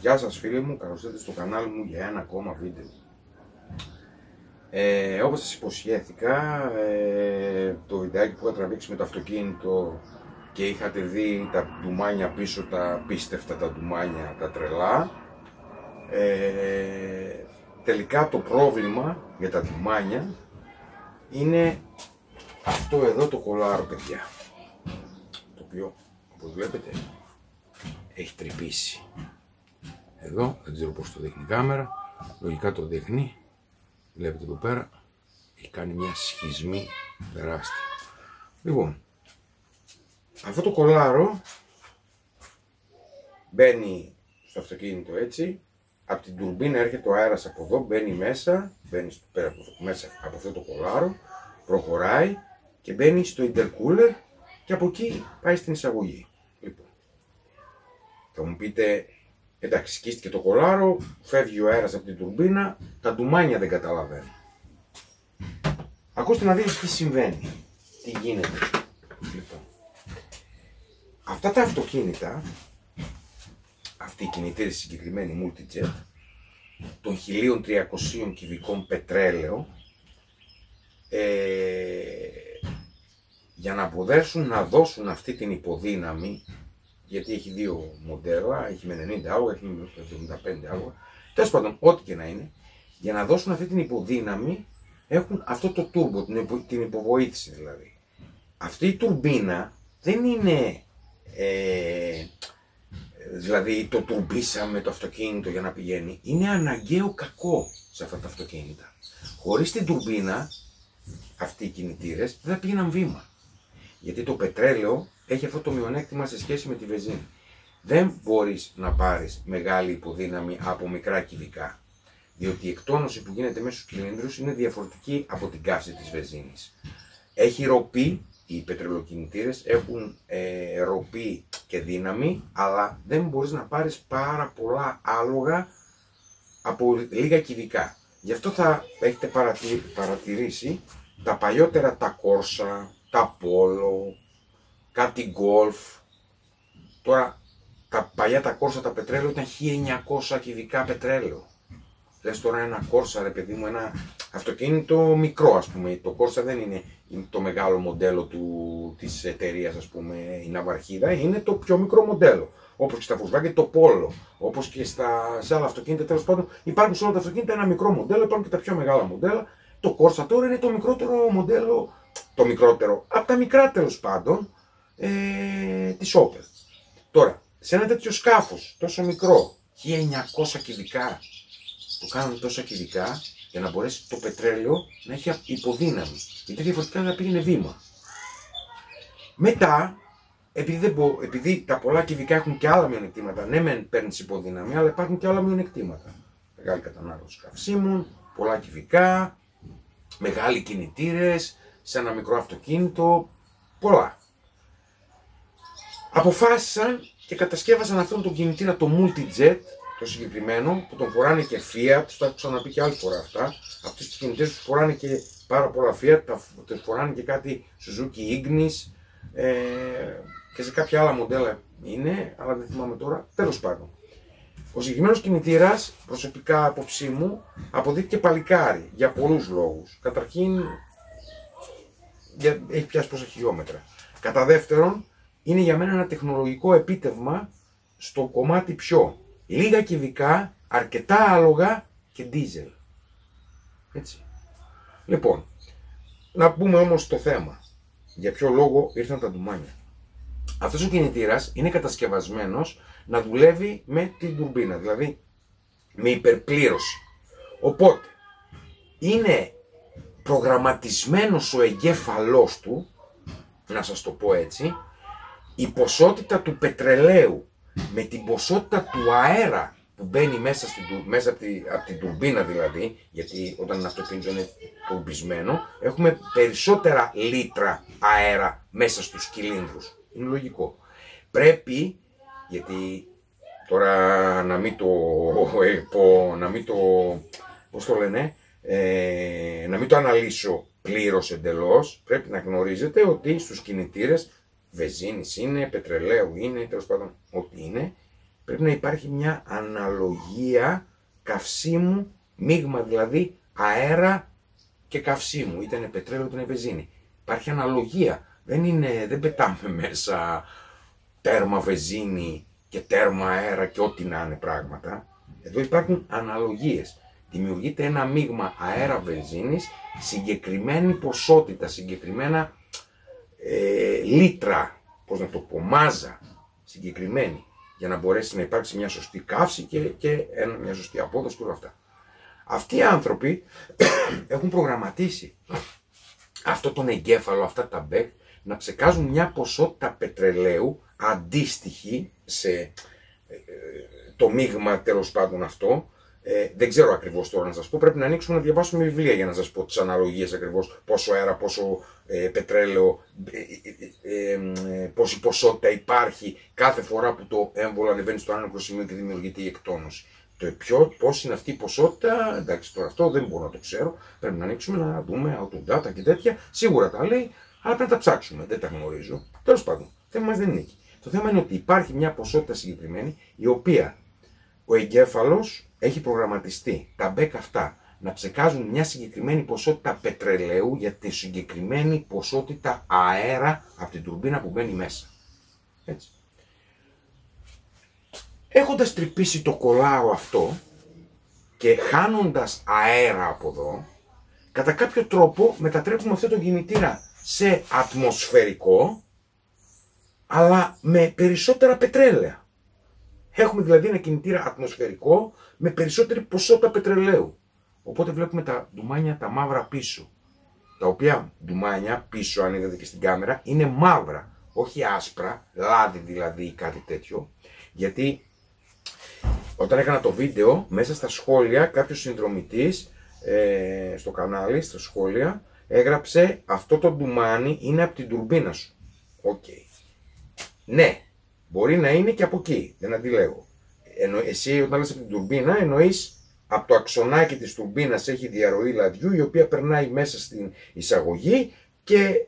Γεια σας φίλοι μου, καλώς ήρθατε στο κανάλι μου για ένα ακόμα βίντεο. Όπως σας υποσχέθηκα, το βιντεάκι που είχα τραβήξει με το αυτοκίνητο και είχατε δει τα ντουμάνια πίσω, τα απίστευτα τα ντουμάνια, τα τρελά. Τελικά το πρόβλημα για τα ντουμάνια είναι αυτό εδώ το κολάρο, παιδιά. Το οποίο, όπως βλέπετε, έχει τρυπήσει. Εδώ, δεν ξέρω πώς το δείχνει η κάμερα, λογικά το δείχνει. Βλέπετε εδώ πέρα, έχει κάνει μια σχισμή τεράστια. Λοιπόν, αυτό το κολάρο μπαίνει στο αυτοκίνητο έτσι, από την τουρμπίνα έρχεται ο αέρας από εδώ, μπαίνει μέσα, μπαίνει πέρα μέσα από αυτό το κολάρο, προχωράει και μπαίνει στο intercooler και από εκεί πάει στην εισαγωγή. Λοιπόν, θα μου πείτε, εντάξει, σκίστηκε το κολάρο, φεύγει ο αέρας από την τουρμπίνα, τα ντουμάνια δεν καταλαβαίνουν. Ακούστε να δείτε τι συμβαίνει, τι γίνεται. Λοιπόν, αυτά τα αυτοκίνητα, αυτή η κινητήρη συγκεκριμένη Multijet, των 1300 κυβικών πετρέλαιο, για να μπορέσουν να δώσουν αυτή την υποδύναμη, γιατί έχει δύο μοντέλα, έχει με 90 άλογα, έχει με 75 άλογα, τέλος πάντων, ό,τι και να είναι, για να δώσουν αυτή την υποδύναμη, έχουν αυτό το turbo, την υποβοήθηση δηλαδή. Αυτή η τουρμπίνα δεν είναι, δηλαδή το τουρμπίσαμε το αυτοκίνητο για να πηγαίνει, είναι αναγκαίο κακό σε αυτά τα αυτοκίνητα. Χωρίς την τουρμπίνα, αυτοί οι κινητήρες δεν θα πήγαιναν βήμα. Γιατί το πετρέλαιο έχει αυτό το μειονέκτημα σε σχέση με τη βενζίνη. Δεν μπορείς να πάρεις μεγάλη υποδύναμη από μικρά κυβικά. Διότι η εκτόνωση που γίνεται μέσα στους κυλίνδρους είναι διαφορετική από την καύση της βενζίνης. Έχει ροπή, οι πετρελοκινητήρες έχουν ροπή και δύναμη, αλλά δεν μπορείς να πάρεις πάρα πολλά άλογα από λίγα κυβικά. Γι' αυτό θα έχετε παρατηρήσει τα παλιότερα τα Corsa, τα Polo, κάτι Golf. Τώρα τα παλιά τα Corsa τα πετρέλαιο ήταν 1900 κυβικά πετρέλαιο. Λες τώρα ένα Corsa, ρε παιδί μου, ένα αυτοκίνητο μικρό, ας πούμε. Το Corsa δεν είναι το μεγάλο μοντέλο της εταιρείας, ας πούμε, η ναυαρχίδα, είναι το πιο μικρό μοντέλο. Όπως και στα Volkswagen το Polo, όπως και σε άλλα αυτοκίνητα, τέλος πάντων, υπάρχουν σε όλα τα αυτοκίνητα ένα μικρό μοντέλο, υπάρχουν και τα πιο μεγάλα μοντέλα. Το Corsa τώρα είναι το μικρότερο μοντέλο, το μικρότερο, από τα μικρά τέλος πάντων, της Opel. Τώρα, σε ένα τέτοιο σκάφος, τόσο μικρό, 1900 κυβικά, το κάνουν τόσα κυβικά για να μπορέσει το πετρέλαιο να έχει υποδύναμη, γιατί διαφορετικά θα πήγαινε βήμα. Μετά, επειδή τα πολλά κυβικά έχουν και άλλα μειονεκτήματα, ναι μεν παίρνεις υποδύναμη, αλλά υπάρχουν και άλλα μειονεκτήματα. Μεγάλη κατανάλωση καυσίμων, πολλά κυβικά, μεγάλοι κινητήρες, σε ένα μικρό αυτοκίνητο, πολλά. Αποφάσισαν και κατασκεύασαν αυτόν τον κινητήρα, το Multijet, το συγκεκριμένο, που τον φοράνε και Fiat, τους τα έχω ξαναπεί και άλλη φορά αυτά. Αυτούς τους κινητήρες τους φοράνε και πάρα πολλά Fiat, τους φοράνε και κάτι Suzuki Ignis, και σε κάποια άλλα μοντέλα είναι, αλλά δεν θυμάμαι τώρα, τέλος πάντων. Ο συγκεκριμένος κινητήρας, προσωπικά άποψή μου, αποδείχθηκε παλικάρι για πολλούς λόγους. Καταρχήν, έχει πιάσει πόσα χιλιόμετρα. Κατά δεύτερον, είναι για μένα ένα τεχνολογικό επίτευγμα στο κομμάτι πιο λίγα κυβικά, αρκετά άλογα και ντίζελ. Έτσι. Λοιπόν, να πούμε όμως το θέμα. Για ποιο λόγο ήρθαν τα ντουμάνια. Αυτός ο κινητήρας είναι κατασκευασμένος να δουλεύει με την τουρμπίνα, δηλαδή με υπερπλήρωση. Οπότε, είναι προγραμματισμένος ο εγκέφαλός του, να σας το πω έτσι, η ποσότητα του πετρελαίου με την ποσότητα του αέρα που μπαίνει μέσα από την τουρμπίνα δηλαδή, γιατί όταν είναι αυτοκίνητο είναι τουρμπισμένο, έχουμε περισσότερα λίτρα αέρα μέσα στους κυλίνδρους. Είναι λογικό. Πρέπει, γιατί τώρα να μην το αναλύσω πλήρως εντελώς, πρέπει να γνωρίζετε ότι στους κινητήρες βενζίνης είναι, πετρελαίου είναι, τέλος πάντων ό,τι είναι, πρέπει να υπάρχει μια αναλογία καυσίμου, μείγμα δηλαδή αέρα και καυσίμου, είτε είναι πετρέλαιο είτε είναι βενζίνη. Υπάρχει αναλογία. Δεν πετάμε μέσα τέρμα βενζίνη και τέρμα αέρα και ό,τι να είναι πράγματα. Εδώ υπάρχουν αναλογίες. Δημιουργείται ένα μείγμα αέρα βενζίνης, συγκεκριμένη ποσότητα, συγκεκριμένα λίτρα, πώς να το πω, μάζα συγκεκριμένη, για να μπορέσει να υπάρξει μια σωστή καύση και μια σωστή απόδοση και όλα αυτά. Αυτοί οι άνθρωποι έχουν προγραμματίσει αυτό τον εγκέφαλο, αυτά τα μπέκ, να ψεκάζουν μια ποσότητα πετρελαίου αντίστοιχη σε το μείγμα, τέλος πάντων αυτό. Δεν ξέρω ακριβώς τώρα να σας πω, πρέπει να ανοίξουμε να διαβάσουμε βιβλία για να σας πω τις αναλογίες ακριβώς, πόσο αέρα, πόσο πετρέλαιο, πόση ποσότητα υπάρχει κάθε φορά που το έμβολο ανεβαίνει στο άνεμο σημείο και δημιουργείται η εκτόνωση. Πώς είναι αυτή η ποσότητα, εντάξει τώρα αυτό δεν μπορώ να το ξέρω, πρέπει να ανοίξουμε να δούμε autodata και τέτοια, σίγουρα τα λέει, αλλά πρέπει να τα ψάξουμε, δεν τα γνωρίζω. Τέλος πάντων, το θέμα μας δεν είναι εκεί. Το θέμα είναι ότι υπάρχει μια ποσότητα συγκεκριμένη, η οποία ο εγκέφαλος έχει προγραμματιστεί, τα μπέκ αυτά, να ψεκάζουν μια συγκεκριμένη ποσότητα πετρελαίου για τη συγκεκριμένη ποσότητα αέρα από την τουρμπίνα που μπαίνει μέσα. Έτσι. Έχοντας τρυπήσει το κολάρο αυτό και χάνοντας αέρα από εδώ, κατά κάποιο τρόπο μετατρέπουμε αυτό το κινητήρα σε ατμοσφαιρικό, αλλά με περισσότερα πετρέλαια. Έχουμε δηλαδή ένα κινητήρα ατμοσφαιρικό με περισσότερη ποσότητα πετρελαίου. Οπότε βλέπουμε τα ντουμάνια τα μαύρα πίσω. Τα οποία ντουμάνια πίσω, αν είδατε και στην κάμερα, είναι μαύρα. Όχι άσπρα, λάδι δηλαδή ή κάτι τέτοιο. Γιατί όταν έκανα το βίντεο, μέσα στα σχόλια κάποιος συνδρομητής στο κανάλι, στα σχόλια, έγραψε αυτό το ντουμάνι είναι από την τουρμπίνα σου. Οκ. Ναι, μπορεί να είναι και από εκεί, δεν αντιλέγω. Εσύ όταν λες από την τουρμπίνα εννοείς από το αξονάκι της τουρμπίνας έχει διαρροή λαδιού η οποία περνάει μέσα στην εισαγωγή και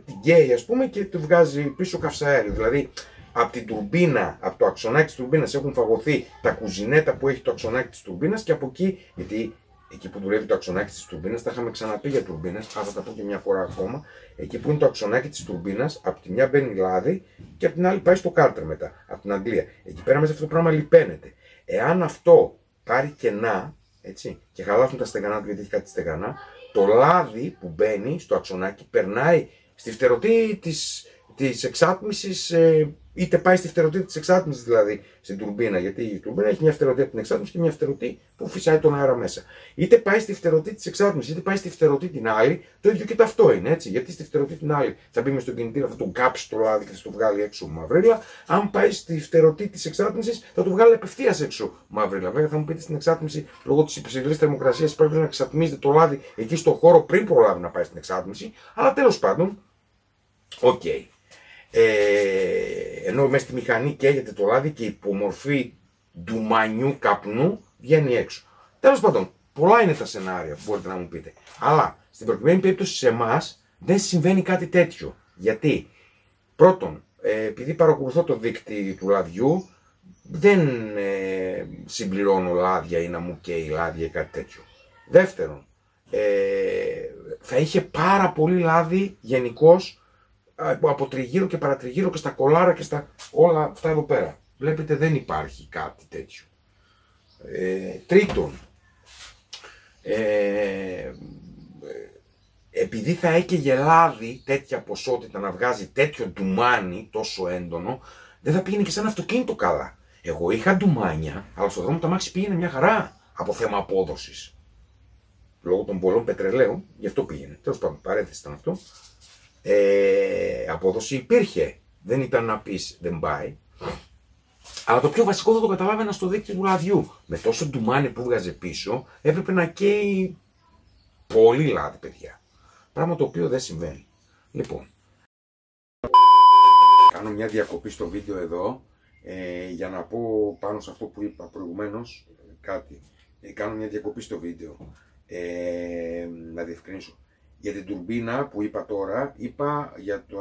την καίει ας πούμε και του βγάζει πίσω καυσαέριο. Δηλαδή από την τουρμπίνα, από το αξονάκι της τουρμπίνας έχουν φαγωθεί τα κουζινέτα που έχει το αξονάκι της τουρμπίνας και από εκεί, γιατί εκεί που δουλεύει το αξονάκι της τουρμπίνας, τα είχαμε ξαναπεί για τουρμπίνες, αλλά θα τα πω και μια φορά ακόμα. Εκεί που είναι το αξονάκι της τουρμπίνας, από τη μια μπαίνει λάδι και από την άλλη πάει στο κάρτερ μετά, από την Αγγλία. Εκεί πέρα μέσα αυτό το πράγμα λιπαίνεται. Εάν αυτό πάρει κενά, έτσι, και χαλάσουν τα στεγανά του, γιατί έχει κάτι στεγανά, το λάδι που μπαίνει στο αξονάκι περνάει στη φτερωτή της εξάτμισης, είτε πάει στη φτερωτή της εξάτμισης δηλαδή στην τουρμπίνα, γιατί η τουρμπίνα έχει μια φτερωτή από την εξάτμιση και μια φτερωτή που φυσάει τον αέρα μέσα. Είτε πάει στη φτερωτή της εξάτμισης, είτε πάει στη φτερωτή την άλλη, το ίδιο και αυτό είναι έτσι. Γιατί στη φτερωτή την άλλη θα μπει μες στον κινητήρα, θα τον κάψει το λάδι και θα το βγάλει έξω μαυρίλα. Αν πάει στη φτερωτή της εξάτμισης, θα το βγάλει απευθείας έξω μαυρίλα. Βέβαια θα μου πείτε στην εξάτμιση, λόγω της υψηλής θερμοκρασίας πρέπει να εξατμίζεται το λάδι εκεί στο χώρο πριν προλάβει να πάει στην εξάτμιση, αλλά τέλος πάντων, οκ. Ενώ μέσα στη μηχανή καίγεται το λάδι και η υπομορφή ντουμανιού καπνού βγαίνει έξω. Τέλος πάντων, πολλά είναι τα σενάρια που μπορείτε να μου πείτε. Αλλά στην προκειμένη περίπτωση σε εμάς δεν συμβαίνει κάτι τέτοιο. Γιατί, πρώτον, επειδή παρακολουθώ το δίκτυο του λαδιού, δεν συμπληρώνω λάδια ή να μου καίει λάδια ή κάτι τέτοιο. Δεύτερον, θα είχε πάρα πολύ λάδι γενικώς από τριγύρω και παρατριγύρω και στα κολάρα και στα όλα αυτά εδώ πέρα. Βλέπετε δεν υπάρχει κάτι τέτοιο. Τρίτον, επειδή θα έκαιγε λάδι τέτοια ποσότητα να βγάζει τέτοιο ντουμάνι τόσο έντονο, δεν θα πήγαινε και σαν αυτοκίνητο καλά. Εγώ είχα ντουμάνια, αλλά στον δρόμο το αμάξι πήγαινε μια χαρά από θέμα απόδοσης. Λόγω των πολλών πετρελαίων, γι' αυτό πήγαινε. Τέλος πάντων, παρένθεση ήταν αυτό. Απόδοση υπήρχε. Δεν ήταν να πεις δεν πάει. Αλλά το πιο βασικό θα το καταλάβαινα στο δίκτυο του λαδιού. Με τόσο ντουμάνι που βγάζε πίσω, έπρεπε να καίει πολύ λάδι, παιδιά. Πράγμα το οποίο δεν συμβαίνει. Λοιπόν, κάνω μια διακοπή στο βίντεο εδώ για να πω πάνω σε αυτό που είπα προηγουμένως κάτι. Κάνω μια διακοπή στο βίντεο να διευκρινίσω. Για την τουρμπίνα που είπα τώρα, είπα για το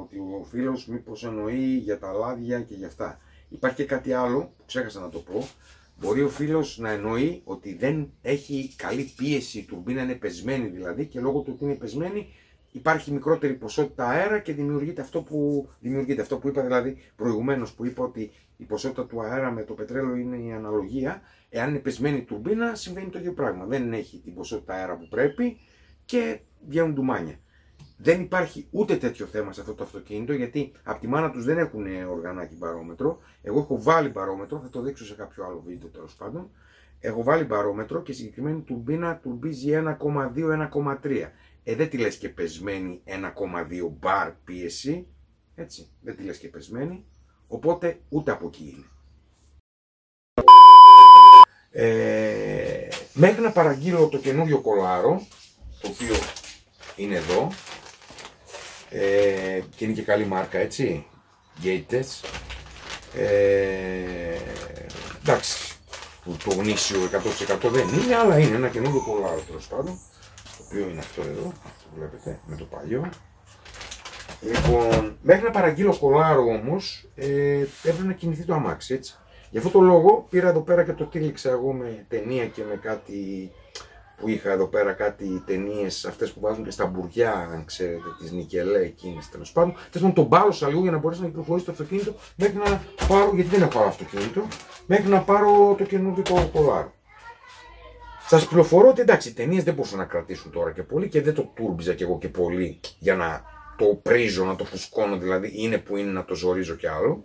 ότι ο φίλος μήπως εννοεί για τα λάδια και για αυτά. Υπάρχει και κάτι άλλο που ξέχασα να το πω. Μπορεί ο φίλος να εννοεί ότι δεν έχει καλή πίεση, η τουρμπίνα είναι πεσμένη δηλαδή, και λόγω του ότι είναι πεσμένη υπάρχει μικρότερη ποσότητα αέρα και δημιουργείται αυτό που είπα δηλαδή προηγουμένως, που είπα ότι η ποσότητα του αέρα με το πετρέλαιο είναι η αναλογία. Εάν είναι πεσμένη η τουρμπίνα συμβαίνει το ίδιο πράγμα. Δεν έχει την ποσότητα αέρα που πρέπει και βγαίνουν ντουμάνια. Δεν υπάρχει ούτε τέτοιο θέμα σε αυτό το αυτοκίνητο, γιατί από τη μάνα τους δεν έχουν οργανάκι μπαρόμετρο. Εγώ έχω βάλει μπαρόμετρο, θα το δείξω σε κάποιο άλλο βίντεο τέλος πάντων. Έχω βάλει μπαρόμετρο και συγκεκριμένη τουρμπίνα τουρμπίζει 1,2-1,3. Δεν τη λες και πεσμένη 1,2 μπαρ πίεση, έτσι, δεν τη λες και πεσμένη, οπότε ούτε από εκεί είναι. Μέχρι να παραγγείλω το καινούριο κολάρο, το οποίο είναι εδώ, και είναι και καλή μάρκα, έτσι, Gates, εντάξει, το γνήσιο 100% δεν είναι, αλλά είναι ένα καινούριο κολάρο τέλος πάντων, το οποίο είναι αυτό εδώ, αυτό που βλέπετε, με το παλιό. Λοιπόν, μέχρι να παραγγείλω κολάρο όμως, έπρεπε να κινηθεί το αμάξι, έτσι. Γι' αυτό το λόγο πήρα εδώ πέρα και το τύλιξα εγώ με ταινία και με κάτι που είχα εδώ πέρα, κάτι ταινίες αυτές που βάζουν και στα μπουριά, αν ξέρετε, τις Νικελέ εκείνες τέλος πάντων. Τέλος πάντων τον μπάλωσα λίγο για να μπορέσει να κυκλοφορήσει το αυτοκίνητο μέχρι να πάρω, γιατί δεν έχω άλλο αυτοκίνητο, μέχρι να πάρω το καινούργιο το κολάρο. Σας πληροφορώ ότι εντάξει, οι ταινίες δεν μπορούσαν να κρατήσουν τώρα και πολύ και δεν το τούρμπιζα κι εγώ και πολύ για να το πρίζω, να το φουσκώνω, δηλαδή είναι που είναι να το ζορίζω κι άλλο.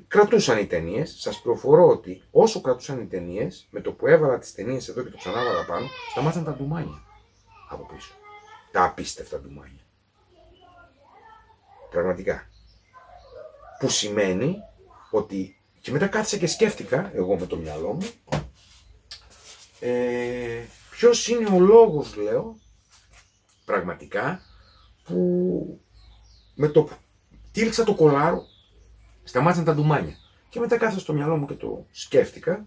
Κρατούσαν οι ταινίες. Σας πληροφορώ ότι όσο κρατούσαν οι ταινίες, με το που έβαλα τις ταινίες εδώ και το ξανάβαλα πάνω, σταμάτησαν τα ντουμάνια από πίσω. Τα απίστευτα ντουμάνια. Πραγματικά. Που σημαίνει ότι. Και μετά κάθισα και σκέφτηκα, εγώ με το μυαλό μου, ποιος είναι ο λόγος, λέω, πραγματικά, που με το τύλιξα το κολάρο, σταμάτησαν τα ντουμάνια. Και μετά κάθισα στο μυαλό μου και το σκέφτηκα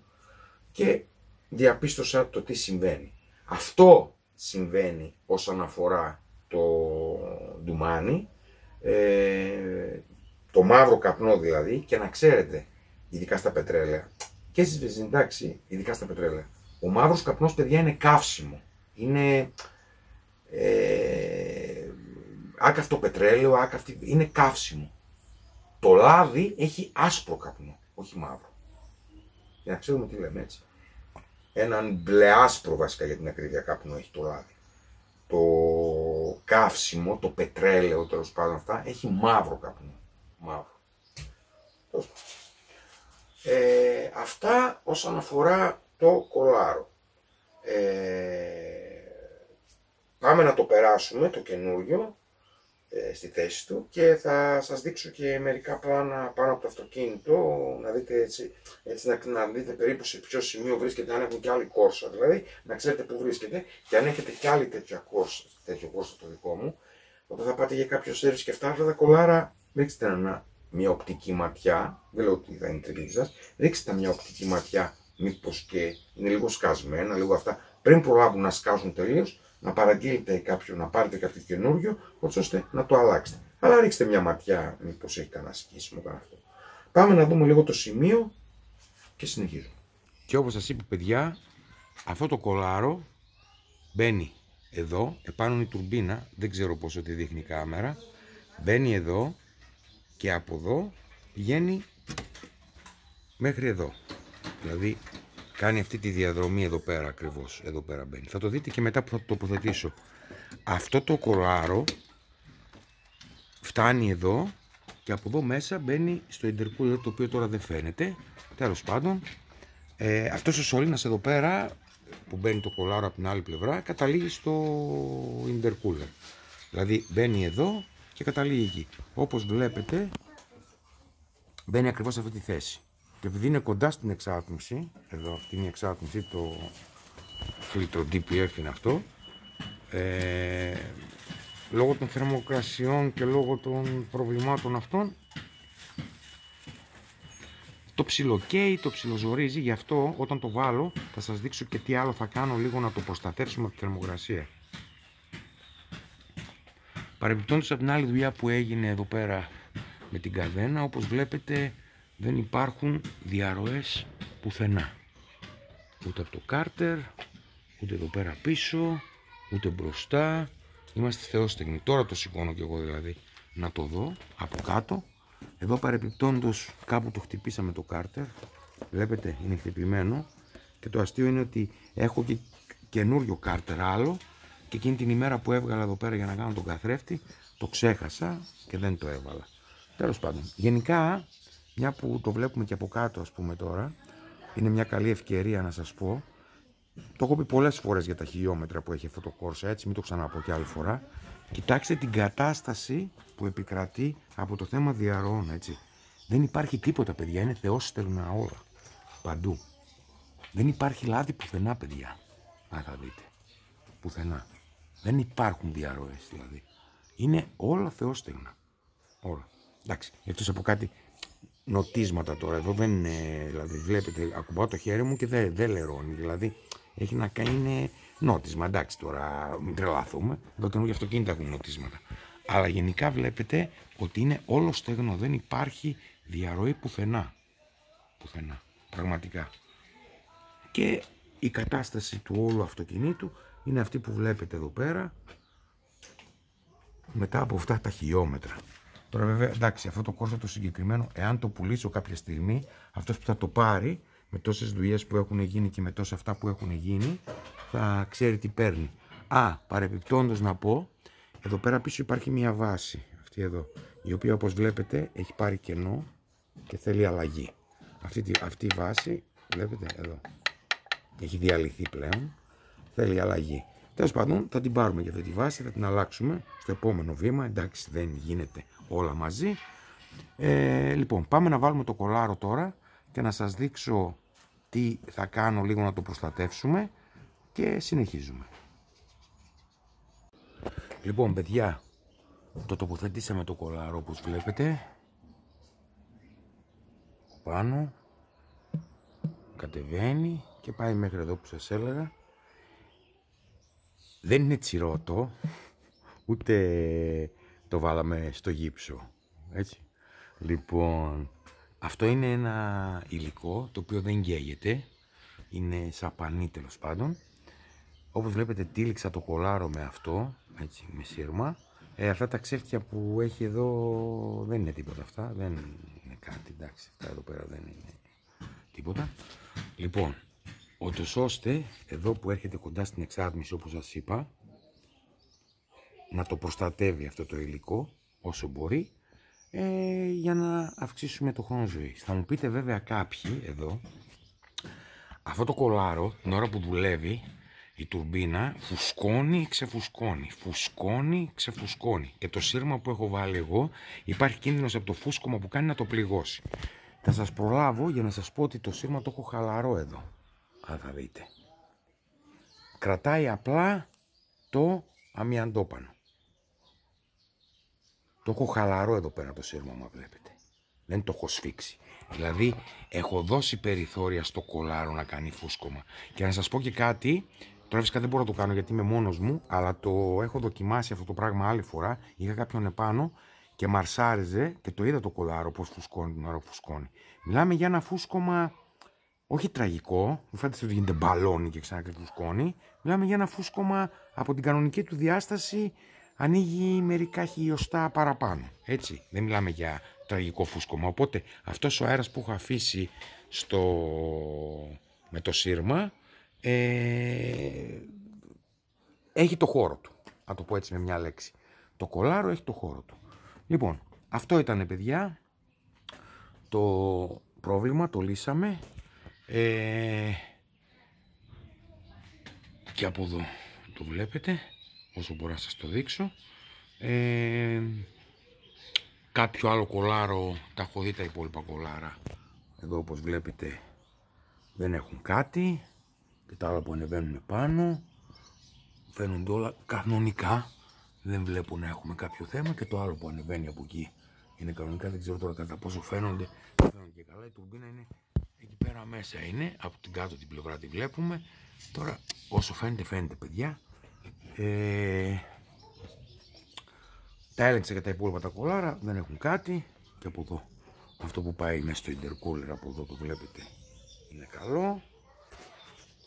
και διαπίστωσα το τι συμβαίνει. Αυτό συμβαίνει όσον αφορά το ντουμάνι, το μαύρο καπνό δηλαδή, και να ξέρετε, ειδικά στα πετρέλαια και στις βενζινητάξεις, ειδικά στα πετρέλαια, ο μαύρος καπνός, παιδιά, είναι καύσιμο. Είναι άκαυτο πετρέλαιο, είναι καύσιμο. Το λάδι έχει άσπρο καπνό, όχι μαύρο. Για να ξέρουμε τι λέμε, έτσι. Έναν μπλε-άσπρο βασικά, για την ακρίβεια, καπνό έχει το λάδι. Το καύσιμο, το πετρέλαιο τέλος πάντων, αυτά έχει μαύρο καπνό. Μαύρο. Αυτά όσον αφορά το κολάρο. Πάμε να το περάσουμε το καινούριο στη θέση του και θα σας δείξω και μερικά πλάνα πάνω από το αυτοκίνητο, να δείτε έτσι να δείτε περίπου σε ποιο σημείο βρίσκεται, αν έχουν και άλλη κόρσα δηλαδή, να ξέρετε που βρίσκεται, και αν έχετε και άλλη τέτοιο κόρσα το δικό μου, όταν θα πάτε για κάποιο σέρβις και αυτά τα κολάρα, ρίξτε μια οπτική ματιά, δεν λέω ότι θα είναι τρελή σας, ρίξτε μια οπτική ματιά, μήπως και είναι λίγο σκασμένα, λίγο αυτά, πριν προλάβουν να σκάσουν τελείως, να παραγγείλετε κάποιο, να πάρετε κάποιο καινούριο, ώστε να το αλλάξετε. Αλλά ρίξτε μια ματιά, μήπως έχει κανένα σκίσιμο, κανένα αυτό. Πάμε να δούμε λίγο το σημείο και συνεχίζουμε. Και όπως σας είπα, παιδιά, αυτό το κολάρο μπαίνει εδώ, επάνω είναι η τουρμπίνα, δεν ξέρω πόσο τη δείχνει η κάμερα, μπαίνει εδώ και από εδώ πηγαίνει μέχρι εδώ. Δηλαδή κάνει αυτή τη διαδρομή εδώ πέρα ακριβώς, εδώ πέρα μπαίνει. Θα το δείτε και μετά που θα το τοποθετήσω. Αυτό το κολάρο φτάνει εδώ και από εδώ μέσα μπαίνει στο intercooler, το οποίο τώρα δεν φαίνεται. Τέλος πάντων, αυτός ο σωλήνας εδώ πέρα που μπαίνει το κολάρο από την άλλη πλευρά καταλήγει στο intercooler. Δηλαδή μπαίνει εδώ και καταλήγει εκεί. Όπως βλέπετε μπαίνει ακριβώς σε αυτή τη θέση. Και επειδή είναι κοντά στην εξάτμιση, εδώ αυτή είναι η εξάτμιση, το φίλτρο DPF είναι αυτό, λόγω των θερμοκρασιών και λόγω των προβλημάτων αυτών, το ψιλοκαίει, το ψιλοζορίζει, γι' αυτό όταν το βάλω θα σας δείξω και τι άλλο θα κάνω, λίγο να το προστατεύσουμε από τη θερμοκρασία. Παρεμπιπτόντως, από την άλλη δουλειά που έγινε εδώ πέρα Με την καδένα, όπως βλέπετε, δεν υπάρχουν διαρροές πουθενά. Ούτε από το κάρτερ, ούτε εδώ πέρα πίσω, ούτε μπροστά. Είμαστε θεόστεγνοι. Τώρα το σηκώνω κι εγώ δηλαδή να το δω από κάτω. Εδώ παρεπιπτόντως κάπου το χτυπήσαμε το κάρτερ. Βλέπετε, είναι χτυπημένο. Και το αστείο είναι ότι έχω και καινούριο κάρτερ άλλο. Και εκείνη την ημέρα που έβγαλα εδώ πέρα για να κάνω τον καθρέφτη, το ξέχασα και δεν το έβαλα. Τέλος πάντων, γενικά, μια που το βλέπουμε και από κάτω, ας πούμε τώρα, είναι μια καλή ευκαιρία να σας πω. Το έχω πει πολλές φορές για τα χιλιόμετρα που έχει αυτό το Corsa, έτσι, μην το ξαναπώ κι άλλη φορά. Κοιτάξτε την κατάσταση που επικρατεί από το θέμα διαρροών, έτσι. Δεν υπάρχει τίποτα, παιδιά, είναι θεόστεγνα όλα. Παντού. Δεν υπάρχει λάδι πουθενά, παιδιά. Αν θα δείτε. Πουθενά. Δεν υπάρχουν διαρροές, δηλαδή. Είναι όλα θεόστεγνα. Όλα. Εντάξει, εκτός από κάτι νοτίσματα τώρα. Εδώ δεν είναι, δηλαδή, βλέπετε, ακουμπάω το χέρι μου και δεν λερώνει. Δηλαδή, έχει να κάνει, είναι νότισμα. Εντάξει, τώρα μην τρελαθούμε. Εδώ καινούργια αυτοκίνητα έχουν νοτίσματα. Αλλά γενικά βλέπετε ότι είναι όλο στεγνό. Δεν υπάρχει διαρροή πουθενά. Πουθενά. Πραγματικά. Και η κατάσταση του όλου αυτοκινήτου είναι αυτή που βλέπετε εδώ πέρα. Μετά από αυτά τα χιλιόμετρα. Τώρα βέβαια, εντάξει, αυτό το Corsa το συγκεκριμένο, εάν το πουλήσω κάποια στιγμή, αυτός που θα το πάρει, με τόσες δουλειές που έχουν γίνει και με τόσα αυτά που έχουν γίνει, θα ξέρει τι παίρνει. Παρεπιπτόντως να πω, εδώ πέρα πίσω υπάρχει μια βάση, αυτή εδώ, η οποία όπως βλέπετε έχει πάρει κενό και θέλει αλλαγή. Αυτή η βάση, βλέπετε εδώ, έχει διαλυθεί πλέον, θέλει αλλαγή. Τέλος πάντων, θα την πάρουμε για αυτή τη βάση, θα την αλλάξουμε στο επόμενο βήμα. Εντάξει, δεν γίνεται όλα μαζί. Λοιπόν, πάμε να βάλουμε το κολάρο τώρα και να σας δείξω τι θα κάνω, λίγο να το προστατεύσουμε και συνεχίζουμε. Λοιπόν, παιδιά, το τοποθετήσαμε το κολάρο όπως βλέπετε. Πάνω, κατεβαίνει και πάει μέχρι εδώ που σας έλεγα. Δεν είναι τσιρότο, ούτε το βάλαμε στο γύψο, έτσι. Λοιπόν, αυτό είναι ένα υλικό το οποίο δεν καίγεται, είναι σαπανί τέλος πάντων. Όπως βλέπετε τύλιξα το κολάρο με αυτό, έτσι, με σύρμα. Αυτά τα ξέφτια που έχει εδώ δεν είναι τίποτα αυτά, δεν είναι κάτι, εντάξει, αυτά εδώ πέρα δεν είναι τίποτα. Λοιπόν, ούτως ώστε εδώ που έρχεται κοντά στην εξάτμιση, όπως σας είπα, να το προστατεύει αυτό το υλικό όσο μπορεί, για να αυξήσουμε το χρόνο ζωής. Θα μου πείτε βέβαια κάποιοι εδώ, αυτό το κολάρο την ώρα που δουλεύει η τουρμπίνα φουσκώνει, ξεφουσκώνει, φουσκώνει, ξεφουσκώνει, και το σύρμα που έχω βάλει εγώ υπάρχει κίνδυνος από το φούσκωμα που κάνει να το πληγώσει. Θα σας προλάβω για να σας πω ότι το σύρμα το έχω χαλαρό εδώ. Αν θα δείτε, κρατάει απλά το αμιαντόπανο. Το έχω χαλαρό εδώ πέρα το σύρμα, μα βλέπετε. Δεν το έχω σφίξει. Δηλαδή έχω δώσει περιθώρια στο κολάρο να κάνει φούσκωμα. Και να σας πω και κάτι, τώρα φυσικά δεν μπορώ να το κάνω γιατί είμαι μόνος μου, αλλά το έχω δοκιμάσει αυτό το πράγμα άλλη φορά. Είχα κάποιον επάνω και μαρσάριζε και το είδα το κολάρο πως φουσκώνει την ώρα που φουσκώνει. Μιλάμε για ένα φούσκωμα όχι τραγικό, μην φανταστείτε ότι γίνεται μπαλόνι και ξανακλεφουσκώνει. Μιλάμε για ένα φούσκωμα από την κανονική του διάσταση, ανοίγει μερικά χιλιοστά παραπάνω. Έτσι, δεν μιλάμε για τραγικό φούσκωμα. Οπότε αυτός ο αέρας που έχω αφήσει με το σύρμα έχει το χώρο του. Να το πω έτσι με μια λέξη. Το κολάρο έχει το χώρο του. Λοιπόν, αυτό ήταν, παιδιά, το πρόβλημα, το λύσαμε. Και από εδώ το βλέπετε, όσο μπορώ να σας το δείξω. Κάποιο άλλο κολάρο, τα έχω δει τα υπόλοιπα κολάρα. Εδώ όπως βλέπετε δεν έχουν κάτι. Και τα άλλα που ανεβαίνουν πάνω φαίνονται όλα κανονικά. Δεν βλέπω να έχουμε κάποιο θέμα. Και το άλλο που ανεβαίνει από εκεί είναι κανονικά. Δεν ξέρω τώρα κατά πόσο φαίνονται. Φαίνονται και καλά. Η τουρμπίνα είναι εκεί πέρα μέσα, είναι από την κάτω την πλευρά τη βλέπουμε. Τώρα όσο φαίνεται παιδιά. Τα έλεγξα για τα υπόλοιπα τα κολάρα, δεν έχουν κάτι. Και από εδώ, αυτό που πάει μέσα στο intercooler από εδώ το βλέπετε, είναι καλό.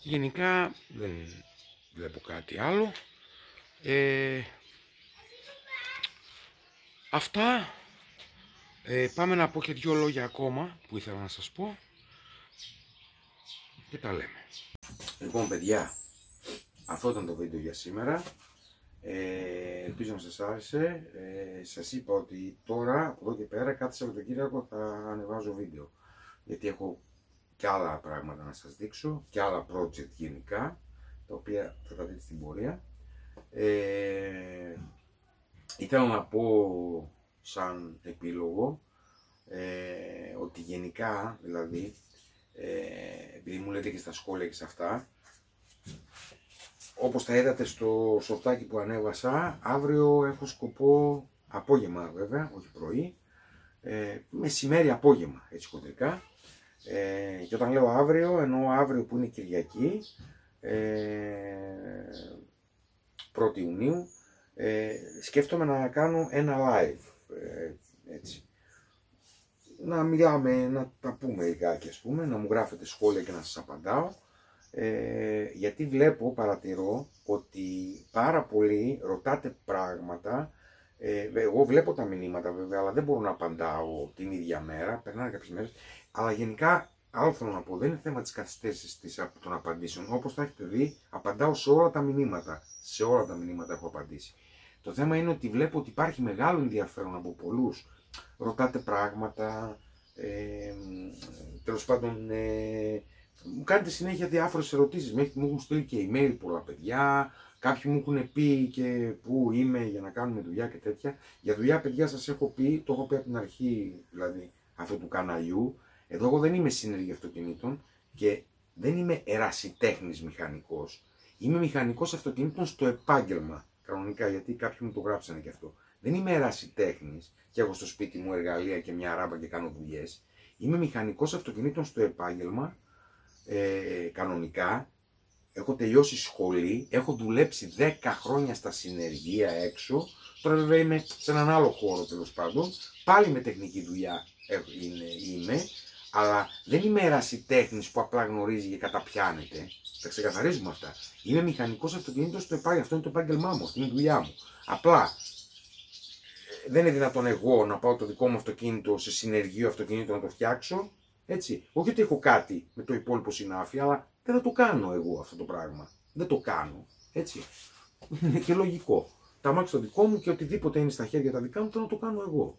Γενικά δεν βλέπω κάτι άλλο. Αυτά. Πάμε να πω και 2 λόγια ακόμα που ήθελα να σας πω και τα λέμε. Λοιπόν παιδιά, αυτό ήταν το βίντεο για σήμερα. Ελπίζω να σας άρεσε. Σας είπα ότι τώρα από εδώ και πέρα κάθε Σαββατοκύριακο θα ανεβάζω βίντεο, γιατί έχω και άλλα πράγματα να σας δείξω και άλλα project γενικά, τα οποία θα τα δείτε στην πορεία. Ήθελα να πω σαν επίλογο ότι γενικά, δηλαδή, επειδή μου λέτε και στα σχόλια και σε αυτά, όπως τα είδατε στο σορτάκι που ανέβασα, αύριο έχω σκοπό, απόγευμα βέβαια, όχι πρωί, μεσημέρι απόγευμα, έτσι χοντρικά. Και όταν λέω αύριο, εννοώ αύριο που είναι Κυριακή, 1η Ιουνίου, σκέφτομαι να κάνω ένα live, έτσι. Να μιλάμε, να τα πούμε λιγάκι, ας πούμε, να μου γράφετε σχόλια και να σας απαντάω. Γιατί παρατηρώ ότι πάρα πολλοί ρωτάτε πράγματα. Εγώ βλέπω τα μηνύματα βέβαια, αλλά δεν μπορώ να απαντάω την ίδια μέρα, περνάνε κάποιες μέρες. Αλλά γενικά, άλλο θέλω να πω, δεν είναι θέμα της καθυστέρησης των απαντήσεων. Όπως θα έχετε δει, απαντάω σε όλα τα μηνύματα. Σε όλα τα μηνύματα έχω απαντήσει. Το θέμα είναι ότι βλέπω ότι υπάρχει μεγάλο ενδιαφέρον από πολλούς. Ρωτάτε πράγματα, τέλος πάντων, μου κάνετε συνέχεια διάφορες ερωτήσεις. Μου έχουν στείλει και email πολλά παιδιά. Κάποιοι μου έχουν πει και πού είμαι για να κάνουμε δουλειά και τέτοια. Για δουλειά, παιδιά, σας έχω πει, το έχω πει από την αρχή δηλαδή αυτού του καναλιού. Εδώ εγώ δεν είμαι συνεργή αυτοκινήτων και δεν είμαι ερασιτέχνης μηχανικός. Είμαι μηχανικός αυτοκινήτων στο επάγγελμα. Κανονικά, γιατί κάποιοι μου το γράψανε και αυτό. Δεν είμαι ερασιτέχνης και έχω στο σπίτι μου εργαλεία και μια ράμπα και κάνω δουλειές. Είμαι μηχανικός αυτοκινήτων στο επάγγελμα. Κανονικά, έχω τελειώσει σχολή, έχω δουλέψει 10 χρόνια στα συνεργεία έξω, τώρα βέβαια είμαι σε έναν άλλο χώρο τέλος πάντων, πάλι με τεχνική δουλειά είμαι, αλλά δεν είμαι ερασιτέχνης που απλά γνωρίζει και καταπιάνεται, τα ξεκαθαρίζουμε αυτά. Είμαι μηχανικός αυτοκινήτων στο επάγγελμα, αυτό είναι το επάγγελμά μου, αυτή είναι η δουλειά μου. Απλά δεν είναι δυνατόν εγώ να πάω το δικό μου αυτοκίνητο σε συνεργείο αυτοκίνητο να το φτιάξω. Έτσι. Όχι ότι έχω κάτι με το υπόλοιπο συνάφι, αλλά δεν θα το κάνω εγώ αυτό το πράγμα. Δεν το κάνω. Έτσι. Είναι και λογικό. Τα αμάξι το δικό μου και οτιδήποτε είναι στα χέρια τα δικά μου, θέλω να το κάνω εγώ.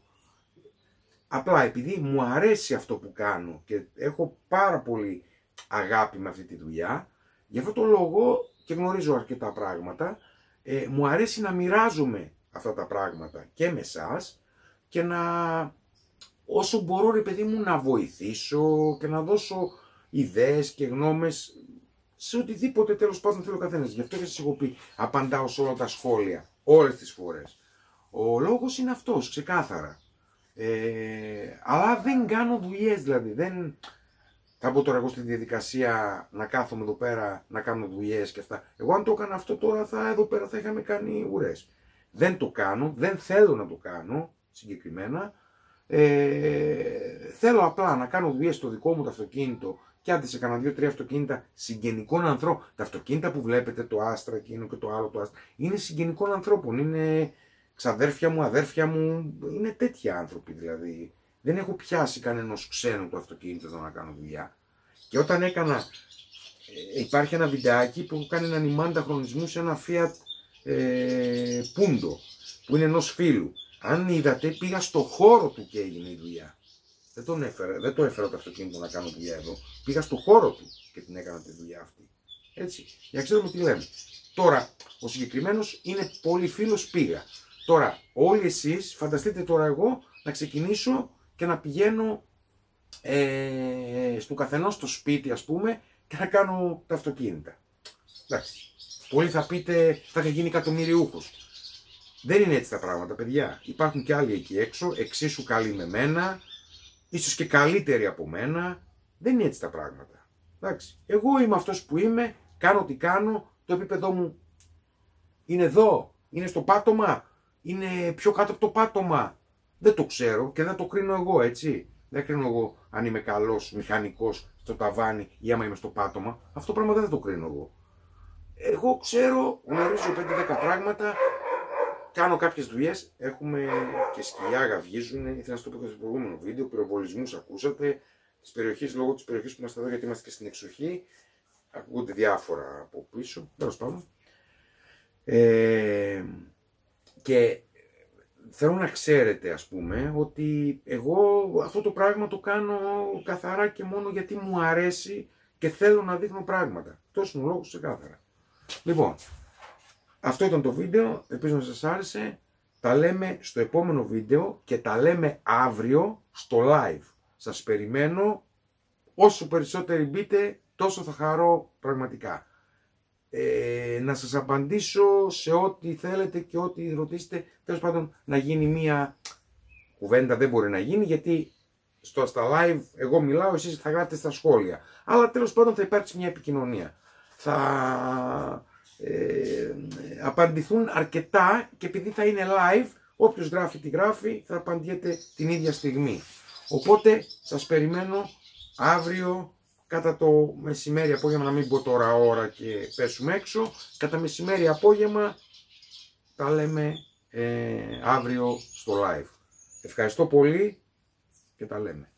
Απλά επειδή μου αρέσει αυτό που κάνω και έχω πάρα πολύ αγάπη με αυτή τη δουλειά, γι' αυτό το λόγο και γνωρίζω αρκετά πράγματα, μου αρέσει να μοιράζομαι αυτά τα πράγματα και με εσάς και να, όσο μπορώ ρε παιδί μου, να βοηθήσω και να δώσω ιδέες και γνώμες σε οτιδήποτε τέλος πάντων θέλει ο καθένας. Γι' αυτό και σας έχω πει, απαντάω σε όλα τα σχόλια, όλες τις φορές. Ο λόγος είναι αυτός, ξεκάθαρα. Αλλά δεν κάνω δουλειές, δηλαδή, δεν θα μπω τώρα εγώ στη διαδικασία να κάθομαι εδώ πέρα να κάνω δουλειές και αυτά. Εγώ αν το έκανα αυτό τώρα εδώ πέρα θα είχαμε κάνει ουρές. Δεν το κάνω, δεν θέλω να το κάνω συγκεκριμένα. Θέλω απλά να κάνω δουλειές στο δικό μου το αυτοκίνητο και άντε σε κανένα 2-3 αυτοκίνητα συγγενικών ανθρώπων. Τα αυτοκίνητα που βλέπετε, το Άστρα εκείνο και το άλλο το Άστρα, είναι συγγενικών ανθρώπων. Είναι ξαδέρφια μου, αδέρφια μου, είναι τέτοιοι άνθρωποι δηλαδή. Δεν έχω πιάσει κανένας ξένο το αυτοκίνητο να κάνω δουλειά. Και όταν έκανα, υπάρχει ένα βιντεάκι που έχω κάνει έναν ημάντα χρονισμού σε ένα Fiat Punto, που είναι ενός φίλου. Αν είδατε, πήγα στο χώρο του και έγινε η δουλειά. Δεν το έφερα το αυτοκίνητο να κάνω δουλειά εδώ. Πήγα στο χώρο του και την έκανα τη δουλειά αυτή. Έτσι, για να ξέρουμε τι λέμε. Τώρα, ο συγκεκριμένος είναι πολύ φίλος, πήγα. Τώρα, όλοι εσείς, φανταστείτε τώρα εγώ να ξεκινήσω και να πηγαίνω στο καθενός στο σπίτι, ας πούμε, και να κάνω τα αυτοκίνητα. Εντάξει. Πολλοί θα πείτε, θα είχα γίνει εκατομμυριούχος. Δεν είναι έτσι τα πράγματα, παιδιά. Υπάρχουν και άλλοι εκεί έξω, εξίσου καλοί με μένα, ίσως και καλύτεροι από μένα. Δεν είναι έτσι τα πράγματα. Εντάξει. Εγώ είμαι αυτός που είμαι, κάνω τι κάνω, το επίπεδό μου είναι εδώ, είναι στο πάτωμα, είναι πιο κάτω από το πάτωμα. Δεν το ξέρω και δεν το κρίνω εγώ, έτσι. Δεν κρίνω εγώ αν είμαι καλός μηχανικός στο ταβάνι ή άμα είμαι στο πάτωμα. Αυτό το πράγμα δεν θα το κρίνω εγώ. Εγώ ξέρω, γνωρίζω 5-10 πράγματα, κάνω κάποιες δουλειές, έχουμε και σκυλιά, γαυγίζουν. Ήθελα να σου το πω και στο προηγούμενο βίντεο, πυροβολισμούς ακούσατε, της περιοχής, λόγω της περιοχής που είμαστε εδώ, γιατί είμαστε και στην εξοχή. Ακούγονται διάφορα από πίσω, τέλος πάντων. Και θέλω να ξέρετε, ας πούμε, ότι εγώ αυτό το πράγμα το κάνω καθαρά και μόνο γιατί μου αρέσει και θέλω να δείχνω πράγματα. Τόσο είναι ο λόγος ξεκάθαρα. Λοιπόν, αυτό ήταν το βίντεο, ελπίζω να σας άρεσε. Τα λέμε στο επόμενο βίντεο και τα λέμε αύριο στο live. Σας περιμένω, όσο περισσότεροι μπείτε, τόσο θα χαρώ πραγματικά. Να σας απαντήσω σε ό,τι θέλετε και ό,τι ρωτήσετε. Τέλος πάντων, να γίνει μία κουβέντα δεν μπορεί να γίνει, γιατί στα live εγώ μιλάω, εσείς θα γράφετε στα σχόλια. Αλλά τέλος πάντων θα υπάρξει μια επικοινωνία. Θα απαντηθούν αρκετά και επειδή θα είναι live, όποιος γράφει τι γράφει θα απαντιέται την ίδια στιγμή. Οπότε σας περιμένω αύριο κατά το μεσημέρι απόγευμα, να μην πω τώρα ώρα και πέσουμε έξω, κατά μεσημέρι απόγευμα τα λέμε αύριο στο live. Ευχαριστώ πολύ και τα λέμε.